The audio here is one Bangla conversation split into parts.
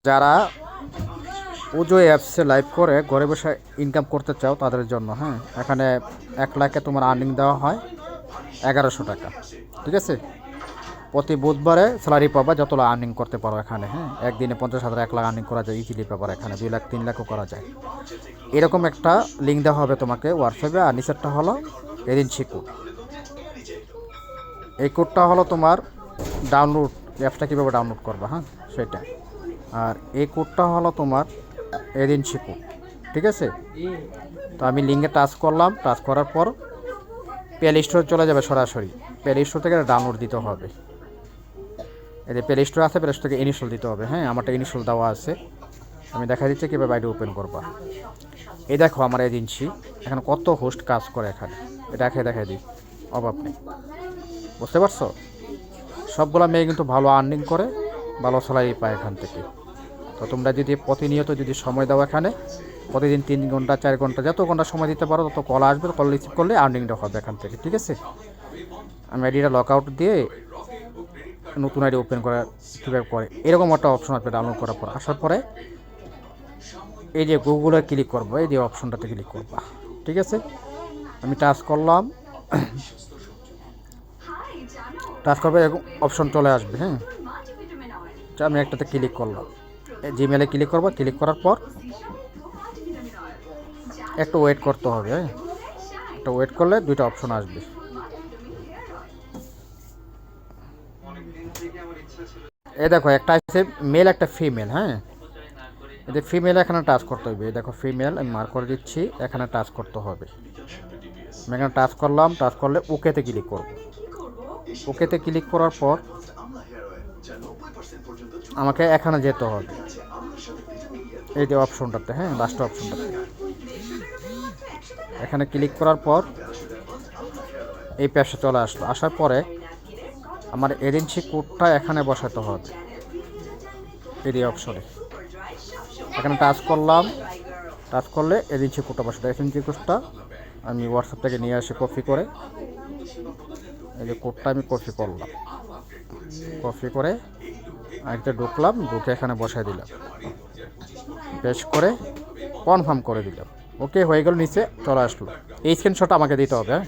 যারা পুজো অ্যাপসে লাইভ করে ঘরে বসে ইনকাম করতে চাও তাদের জন্য, হ্যাঁ, এখানে 1 লাখে তোমার আর্নিং দেওয়া হয় 1100 টাকা। ঠিক আছে, প্রতি বুধবারে স্যালারি পাবা যতটা আর্নিং করতে পারো এখানে। হ্যাঁ, একদিনে 50,000 1 লাখ আর্নিং করা যায় ইজিলি ব্যাপার। এখানে 2 লাখ 3 লাখও করা যায়। এরকম একটা লিঙ্ক দেওয়া হবে তোমাকে হোয়াটসঅ্যাপে, আর নিচেরটা হলো এজেন্সি কোড। এই কোডটা হলো তোমার ডাউনলোড, অ্যাপসটা কীভাবে ডাউনলোড করবা, হ্যাঁ সেটা। আর এই কোডটা হলো তোমার এজেন্সি কোড। ঠিক আছে, তো আমি লিঙ্কে টাচ করলাম, টাচ করার পর প্লে স্টোরে চলে যাবে সরাসরি। প্লে স্টোর থেকে ডাউনলোড দিতে হবে। এই যে প্লে স্টোর আছে, প্লে স্টোর থেকে ইনস্টল দিতে হবে। হ্যাঁ, আমারটা ইনস্টল দেওয়া আছে। আমি দেখা দিচ্ছি কীভাবে আইডি ওপেন করবা। এই দেখো আমার এজেন্সি, এখানে কত হোস্ট কাজ করে এখানে, এটা দেখাই দিই, অভাব নেই। বুঝতে পারছো? সবগুলো মেয়ে কিন্তু ভালো আর্নিং করে, ভালো স্যালারি পায় এখান থেকে। তো তোমরা যদি প্রতিনিয়ত যদি সময় দাও এখানে, প্রতিদিন 3 ঘন্টা 4 ঘন্টা যত ঘন্টা সময় দিতে পারো তত কল আসবে, কল রিসিভ করলে আর্নিংটা হবে এখান থেকে। ঠিক আছে, আমি আইডিটা লক আউট দিয়ে নতুন আইডি ওপেন করা কীভাবে করে এরকম একটা অপশন আসবে ডাউনলোড করার পর। আসার পরে এই যে গুগলে ক্লিক করবো, এই যে অপশনটাতে ক্লিক করবা। ঠিক আছে, আমি টাচ করলাম, টাচ করবে এরকম অপশন চলে আসবে। হ্যাঁ, আমি একটাতে ক্লিক করলাম, জিমেলে ক্লিক করবো। ক্লিক করার পর একটু ওয়েট করতে হবে। হ্যাঁ, একটু ওয়েট করলে 2টা অপশন আসবে। এই দেখো একটা আছে মেল, একটা ফিমেল। হ্যাঁ, এই যে ফিমেল এখানে টাচ করতে হবে। এই দেখো ফিমেল আমি মার্ক করে দিচ্ছি, এখানে টাচ করতে হবে। আমি এখানে টাচ করলাম, টাচ করলে ওকেতে ক্লিক করব। ওকেতে ক্লিক করার পর আমাকে এখানে যেতে হবে, এই যে অপশনটাতে। হ্যাঁ, লাস্ট অপশনটাতে এখানে ক্লিক করার পর এই পেজে চলে আসলো। আসার পরে আমার এজেন্সি কোডটা এখানে বসাতে হবে, এই অপশনে। এখানে টাচ করলাম, টাচ করলে এজেন্সি কোডটা বসাতে। এজেন্সি কোডটা আমি হোয়াটসঅ্যাপ থেকে নিয়ে আসি কপি করে। এই যে কোডটা আমি কপি করলাম, কপি করে আরেকটা ঢুকলাম, ঢুকে এখানে বসাই দিলাম, পেস্ট করে কনফার্ম করে দিলাম। ওকে হয়ে গেল, নিচে চলে আসলো। এই স্ক্রিনশটটা আমাকে দিতে হবে। হ্যাঁ,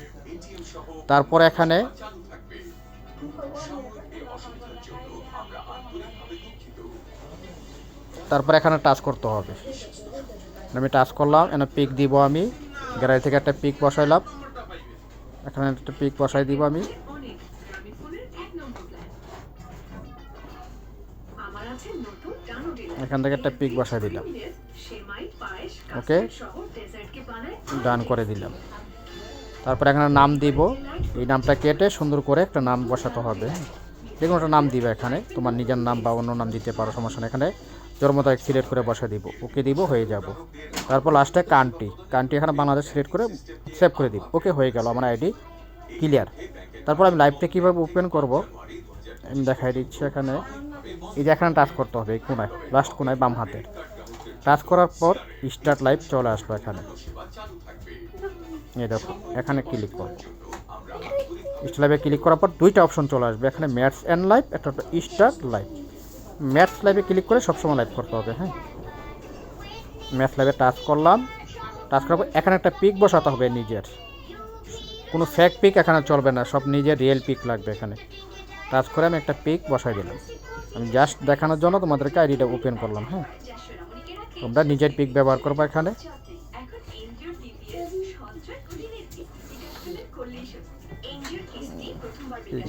তারপর এখানে টাচ করতে হবে। আমি টাচ করলাম, এখানে পিক দিব। আমি গ্যালারি থেকে একটা পিক বসাইলাম, এখানে একটা পিক বসাই দিব। আমি এখান থেকে একটা পিক বসাই দিলাম। ওকে, ডান করে দিলাম। তারপর এখানে নাম দিব। এই নামটা কেটে সুন্দর করে একটা নাম বসাতে হবে। যে কোনো একটা নাম দিবে এখানে, তোমার নিজের নাম বা অন্য নাম দিতে পারো, সমস্যা নেই। এখানে জন্ম তারিখ সিলেক্ট করে বসা দিব, ওকে দিব, হয়ে যাব। তারপর লাস্টে কান্ট্রি এখানে বাংলাদেশ সিলেক্ট করে সেভ করে দিব। ওকে হয়ে গেল, আমার আইডি ক্লিয়ার। তারপর আমি লাইভটা কীভাবে ওপেন করব আমি দেখাই দিচ্ছি। এখানে এই যে এখানে টাচ করতে হবে, এই কোনায়, লাস্ট কোনায় বাম হাতে টাচ করার পর স্টার্ট লাইভ চলে আসলো এখানে। এই দেখো এখানে ক্লিক করব। স্টার্ট লাইভে ক্লিক করার পর 2টা অপশন চলে আসবে এখানে, ম্যাটস অ্যান্ড লাইভ, একটা স্টার্ট লাইভ। ম্যাথস লাইভে ক্লিক করে সবসময় লাইভ করতে হবে। হ্যাঁ, ম্যাথস লাইভে টাচ করলাম, টাচ করার পর এখানে একটা পিক বসাতে হবে নিজের, কোনো ফেক পিক এখানে চলবে না, সব নিজের রিয়েল পিক লাগবে এখানে। টাচ করে আমি একটা পিক বসাই দিলাম। আমি জাস্ট দেখানোর জন্য তোমাদেরকে আইডিটা ওপেন করলাম। হ্যাঁ, তোমরা নিজের পিক ব্যবহার করবো এখানে।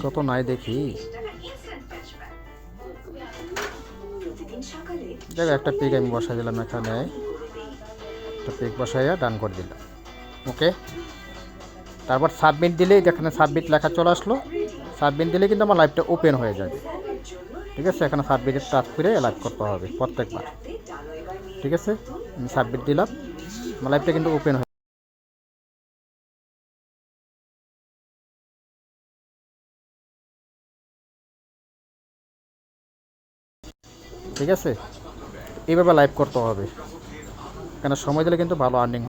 কত নাই দেখি, দেখো একটা পিক আমি বসাই দিলাম এখানে, একটা পিক বসাইয়া ডান করে দিলাম। ওকে, তারপর সাবমিট দিলেই এখানে সাবমিট লেখা চলে আসলো। সাবমিট দিলে কিন্তু আমার লাইভটা ওপেন হয়ে যাবে। ঠিক আছে, এখানে সাবমিটে টাচ করে লাইভ করতে হবে প্রত্যেকবার। ঠিক আছে, আমি সাবমিট দিলাম, আমার লাইভটা কিন্তু ওপেন হয়ে। ঠিক আছে, এইভাবে লাইভ করতে হবে। এখানে সময় দিলে কিন্তু ভালো আর্নিং